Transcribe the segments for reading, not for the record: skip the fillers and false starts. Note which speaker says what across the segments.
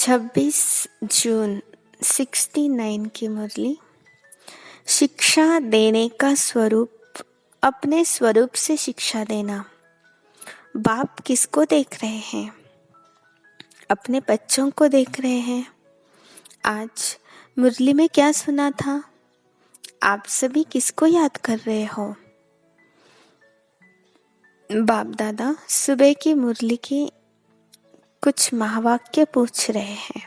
Speaker 1: 26 जून 69 की मुरली। शिक्षा देने का स्वरूप, अपने स्वरूप से शिक्षा देना। बाप किसको देख रहे हैं? अपने बच्चों को देख रहे हैं। आज मुरली में क्या सुना था? आप सभी किसको याद कर रहे हो? बाप दादा सुबह की मुरली की कुछ महावाक्य पूछ रहे हैं।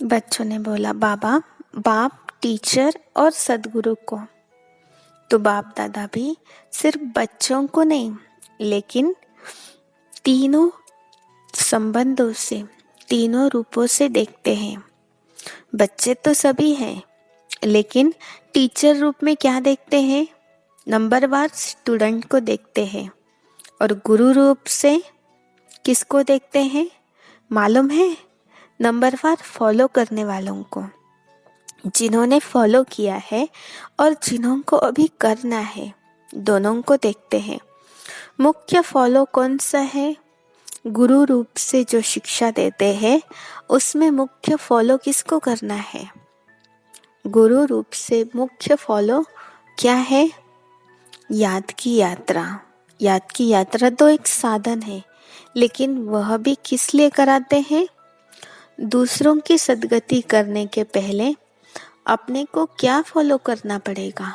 Speaker 1: बच्चों ने बोला, बाबा, बाप, टीचर और सदगुरु को। तो बाप दादा भी सिर्फ बच्चों को नहीं, लेकिन तीनों संबंधों से, तीनों रूपों से देखते हैं। बच्चे तो सभी हैं, लेकिन टीचर रूप में क्या देखते हैं? नंबरवार स्टूडेंट को देखते हैं। और गुरु रूप से किसको देखते हैं? मालूम है? नंबरवार फॉलो करने वालों को, जिन्होंने फॉलो किया है और जिन्हों को अभी करना है, दोनों को देखते हैं। मुख्य फॉलो कौन सा है? गुरु रूप से जो शिक्षा देते हैं, उसमें मुख्य फॉलो किसको करना है? गुरु रूप से मुख्य फॉलो क्या है? याद की यात्रा। याद की यात्रा तो एक साधन है, लेकिन वह भी किस लिए कराते हैं? दूसरों की सद्गति करने के पहले अपने को क्या फॉलो करना पड़ेगा?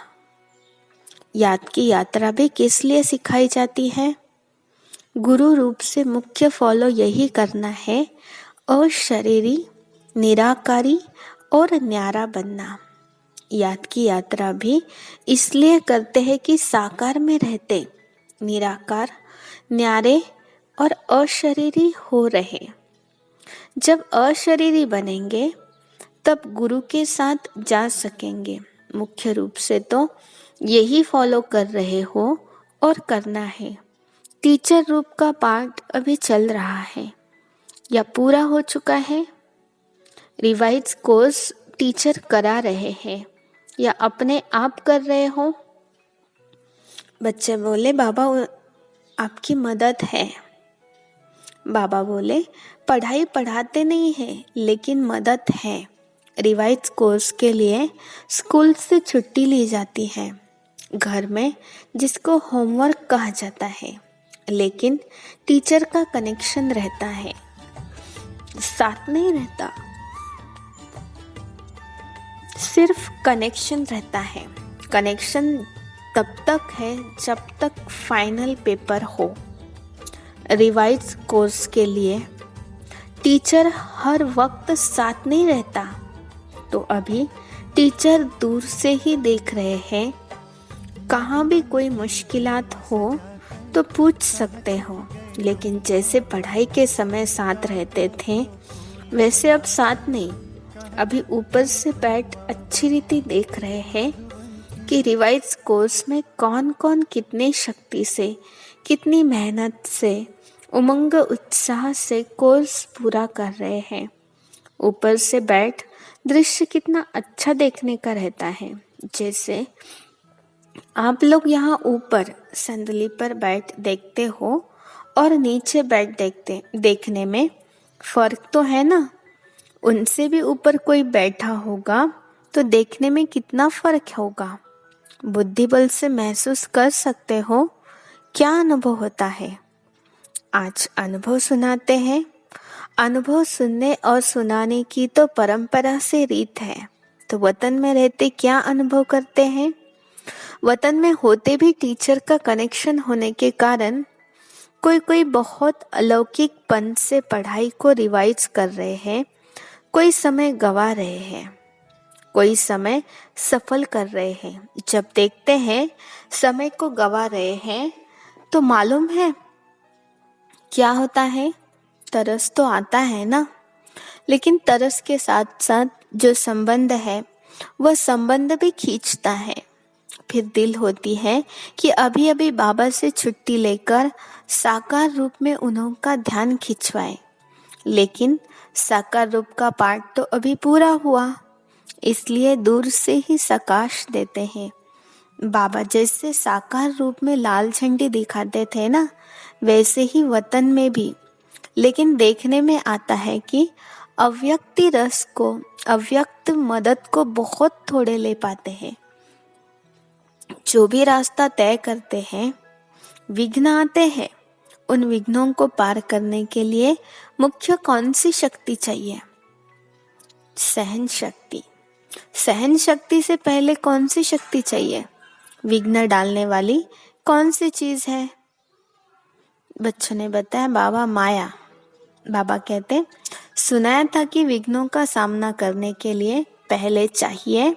Speaker 1: याद की यात्रा भी किस लिए सिखाई जाती है? गुरु रूप से मुख्य फॉलो यही करना है, अशरीरी, निराकारी और न्यारा बनना। याद की यात्रा भी इसलिए करते हैं कि साकार में रहते निराकार, न्यारे और अशरीरी हो रहे। जब अशरीरी बनेंगे तब गुरु के साथ जा सकेंगे। मुख्य रूप से तो यही फॉलो कर रहे हो और करना है। टीचर रूप का पाठ अभी चल रहा है या पूरा हो चुका है? रिवाइज कोर्स टीचर करा रहे हैं या अपने आप कर रहे हो? बच्चे बोले, बाबा आपकी मदद है। बाबा बोले, पढ़ाई पढ़ाते नहीं है, लेकिन मदद है। रिवाइज कोर्स के लिए स्कूल से छुट्टी ली जाती है, घर में जिसको होमवर्क कहा जाता है, लेकिन टीचर का कनेक्शन रहता है, साथ नहीं रहता, सिर्फ कनेक्शन रहता है। कनेक्शन तब तक है जब तक फाइनल पेपर हो। रिवाइज कोर्स के लिए टीचर हर वक्त साथ नहीं रहता, तो अभी टीचर दूर से ही देख रहे हैं। कहाँ भी कोई मुश्किलात हो तो पूछ सकते हो, लेकिन जैसे पढ़ाई के समय साथ रहते थे, वैसे अब साथ नहीं। अभी ऊपर से बैठ अच्छी रीति देख रहे हैं कि रिवाइज कोर्स में कौन कौन कितने शक्ति से, कितनी मेहनत से, उमंग उत्साह से कोर्स पूरा कर रहे हैं। ऊपर से बैठ दृश्य कितना अच्छा देखने का रहता है। जैसे आप लोग यहाँ ऊपर संदली पर बैठ देखते हो और नीचे बैठ देखने में फर्क तो है ना? उनसे भी ऊपर कोई बैठा होगा तो देखने में कितना फर्क होगा। बुद्धि बल से महसूस कर सकते हो क्या अनुभव होता है। आज अनुभव सुनाते हैं। अनुभव सुनने और सुनाने की तो परंपरा से रीत है। तो वतन में रहते क्या अनुभव करते हैं? वतन में होते भी टीचर का कनेक्शन होने के कारण कोई बहुत अलौकिकपन से पढ़ाई को रिवाइज कर रहे हैं, कोई समय गवा रहे हैं, कोई समय सफल कर रहे हैं। जब देखते हैं समय को गवा रहे हैं तो मालूम है क्या होता है? तरस तो आता है ना, लेकिन तरस के साथ साथ जो संबंध है वह संबंध भी खींचता है। फिर दिल होती है कि अभी अभी बाबा से छुट्टी लेकर साकार रूप में उनका ध्यान खिंचवाए, लेकिन साकार रूप का पाठ तो अभी पूरा हुआ, इसलिए दूर से ही सकाश देते हैं। बाबा जैसे साकार रूप में लाल झंडी दिखाते थे ना, वैसे ही वतन में भी लेकिन देखने में आता है कि अव्यक्ति रस को, अव्यक्त मदद को बहुत थोड़े ले पाते हैं। जो भी रास्ता तय करते हैं, विघ्न आते हैं। उन विघ्नों को पार करने के लिए मुख्य कौन सी शक्ति चाहिए? सहन शक्ति। सहन शक्ति से पहले कौन सी शक्ति चाहिए? विघ्न डालने वाली कौन सी चीज है? बच्चों ने बताया बाबा माया। बाबा कहते सुनाया था कि विघ्नों का सामना करने के लिए पहले चाहिए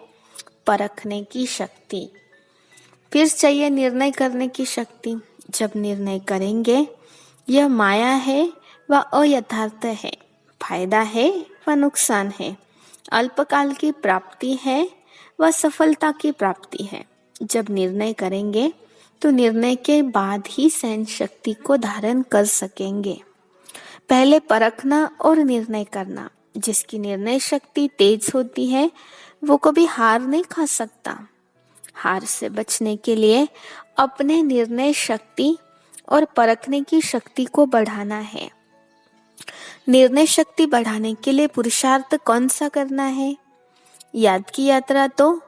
Speaker 1: परखने की शक्ति, फिर चाहिए निर्णय करने की शक्ति। जब निर्णय करेंगे यह माया है व अयथार्थ है, फायदा है व नुकसान है, अल्पकाल की प्राप्ति है व सफलता की प्राप्ति है। जब निर्णय करेंगे तो निर्णय के बाद ही सहन शक्ति को धारण कर सकेंगे। पहले परखना और निर्णय करना। जिसकी निर्णय शक्ति तेज होती है वो कभी हार नहीं खा सकता। हार से बचने के लिए अपने निर्णय शक्ति और परखने की शक्ति को बढ़ाना है। निर्णय शक्ति बढ़ाने के लिए पुरुषार्थ कौन सा करना है? याद की यात्रा तो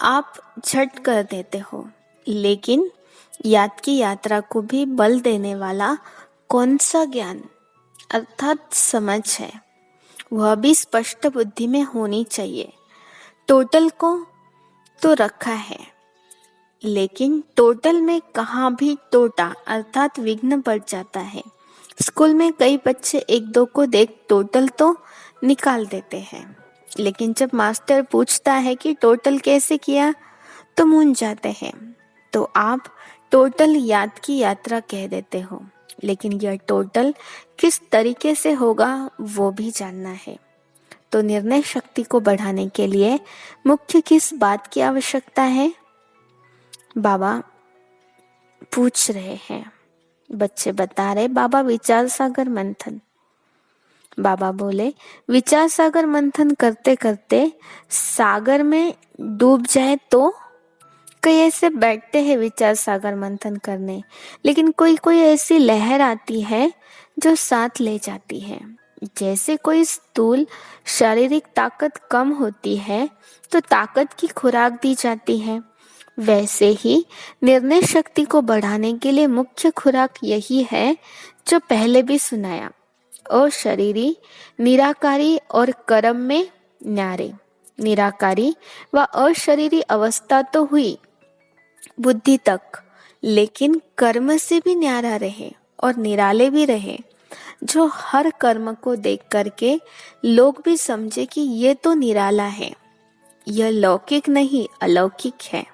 Speaker 1: आप झट कर देते हो, लेकिन याद की यात्रा को भी बल देने वाला कौन सा ज्ञान अर्थात समझ है, वह भी स्पष्ट बुद्धि में होनी चाहिए। टोटल को तो रखा है, लेकिन टोटल में कहाँ भी टोटा अर्थात विघ्न पड़ जाता है। स्कूल में कई बच्चे एक दो को देख टोटल तो निकाल देते हैं, लेकिन जब मास्टर पूछता है कि टोटल कैसे किया तो मूंझ जाते हैं। तो आप टोटल याद की यात्रा कह देते हो, लेकिन यह टोटल किस तरीके से होगा वो भी जानना है। तो निर्णय शक्ति को बढ़ाने के लिए मुख्य किस बात की आवश्यकता है? बाबा पूछ रहे हैं। बच्चे बता रहे बाबा विचार सागर मंथन। बाबा बोले विचार सागर मंथन करते करते सागर में डूब जाए तो? कई ऐसे बैठते हैं विचार सागर मंथन करने, लेकिन कोई कोई ऐसी लहर आती है जो साथ ले जाती है। जैसे कोई स्थूल शारीरिक ताकत कम होती है तो ताकत की खुराक दी जाती है, वैसे ही निर्णय शक्ति को बढ़ाने के लिए मुख्य खुराक यही है जो पहले भी सुनाया। अशरीरी, निराकारी और कर्म में न्यारे। निराकारी व अशरीरी अवस्था तो हुई बुद्धि तक, लेकिन कर्म से भी न्यारा रहे और निराले भी रहे, जो हर कर्म को देख करके लोग भी समझे कि ये तो निराला है, यह लौकिक नहीं अलौकिक है।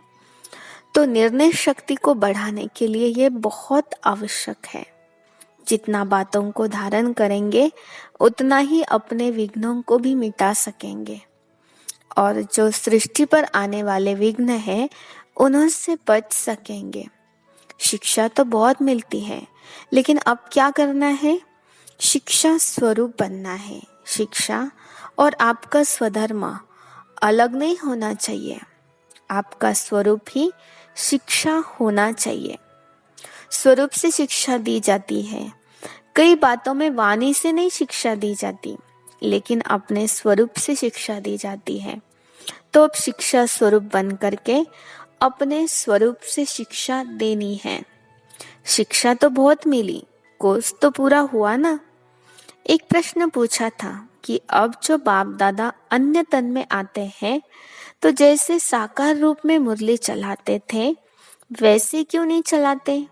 Speaker 1: तो निर्णय शक्ति को बढ़ाने के लिए ये बहुत आवश्यक है। जितना बातों को धारण करेंगे उतना ही अपने विघ्नों को भी मिटा सकेंगे, और जो सृष्टि पर आने वाले विघ्न हैं उनसे बच सकेंगे। शिक्षा तो बहुत मिलती है, लेकिन अब क्या करना है? शिक्षा स्वरूप बनना है। शिक्षा और आपका स्वधर्म अलग नहीं होना चाहिए। आपका स्वरूप ही शिक्षा होना चाहिए। स्वरूप से शिक्षा दी जाती है। कई बातों में वाणी से नहीं शिक्षा दी जाती, लेकिन अपने स्वरूप से शिक्षा दी जाती है। तो अब शिक्षा स्वरूप बन करके अपने स्वरूप से शिक्षा देनी है। शिक्षा तो बहुत मिली, कोर्स तो पूरा हुआ ना। एक प्रश्न पूछा था कि अब जो बाप दादा अन्य तन में आते हैं तो जैसे साकार रूप में मुरली चलाते थे वैसे क्यों नहीं चलाते?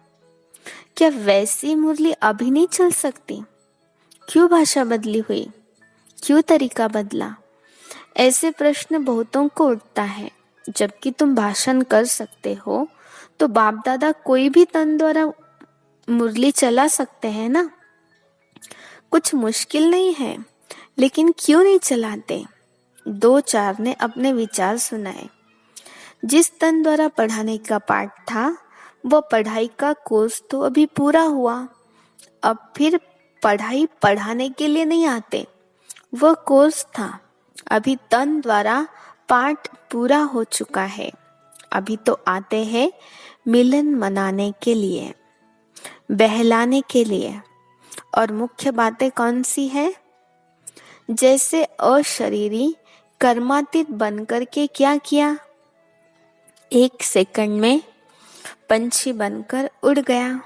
Speaker 1: क्या वैसी मुरली अभी नहीं चल सकती? क्यों भाषा बदली हुई? क्यों तरीका बदला? ऐसे प्रश्न बहुतों को उठता है। जबकि तुम भाषण कर सकते हो तो बाप दादा कोई भी तन द्वारा मुरली चला सकते हैं ना। कुछ मुश्किल नहीं है, लेकिन क्यों नहीं चलाते? दो चार ने अपने विचार सुनाए। जिस तन द्वारा पढ़ाने का पाठ था वो पढ़ाई का कोर्स तो अभी पूरा हुआ, अब फिर पढ़ाई पढ़ाने के लिए नहीं आते, वह कोर्स था। अभी तन द्वारा पाठ पूरा हो चुका है, अभी तो आते हैं मिलन मनाने के लिए, बहलाने के लिए, और मुख्य बातें कौन सी हैं? जैसे अशरीरी कर्मातीत बनकर के क्या किया? 1 सेकंड में पंछी बनकर उड़ गया।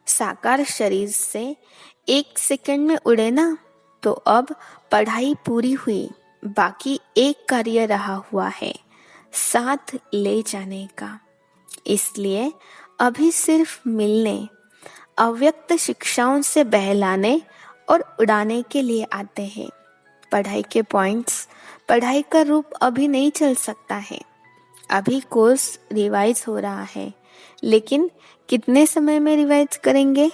Speaker 1: साकार शरीर से 1 सेकंड में उड़े ना, तो अब पढ़ाई पूरी हुई, बाकी एक कार्य रहा हुआ है, साथ ले जाने का। इसलिए अभी सिर्फ मिलने, अव्यक्त शिक्षाओं से बहलाने और उड़ाने के लिए आते हैं। पढ़ाई के पॉइंट्स, पढ़ाई का रूप अभी नहीं चल सकता है। अभी कोर्स रिवाइज हो रहा है, लेकिन कितने समय में रिवाइज करेंगे?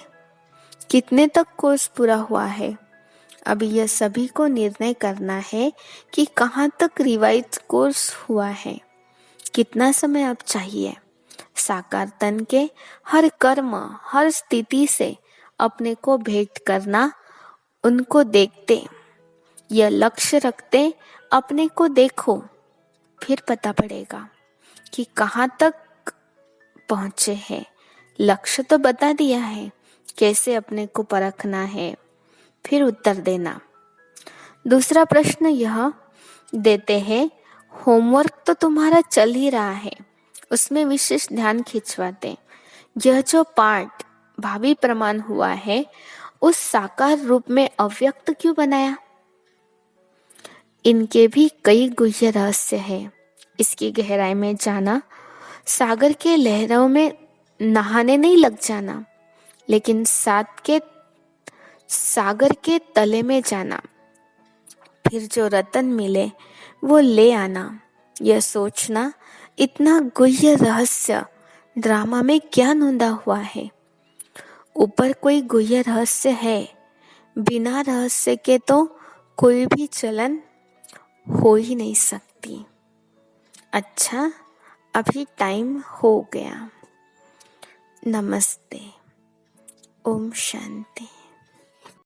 Speaker 1: कितने तक कोर्स पूरा हुआ है? अभी यह सभी को निर्णय करना है कि कहाँ तक रिवाइज कोर्स हुआ है, कितना समय अब चाहिए। साकार तन के हर कर्म, हर स्थिति से अपने को भेंट करना, उनको देखते, यह लक्ष्य रखते अपने को देखो, फिर पता पड़ेगा कि कहाँ तक पहुँचे हैं। लक्ष्य तो बता दिया है, कैसे अपने को परखना है, फिर उत्तर देना। दूसरा प्रश्न यह देते हैं, होमवर्क तो तुम्हारा चल ही रहा है, उसमें विशेष ध्यान खिंचवाते, यह जो पाठ भावी प्रमाण हुआ है, उस साकार रूप में अव्यक्त क्यों बनाया? इनके भी कई गुह्य रहस्य है। इसकी गहराई में जाना, सागर के लहरों में नहाने नहीं लग जाना, लेकिन सागर के तले में जाना, फिर जो रतन मिले वो ले आना। यह सोचना, इतना गुह्य रहस्य ड्रामा में क्या नूंदा हुआ है? ऊपर कोई गुह्य रहस्य है, बिना रहस्य के तो कोई भी चलन हो ही नहीं सकती। अच्छा, अभी टाइम हो गया। नमस्ते। ओम शांति।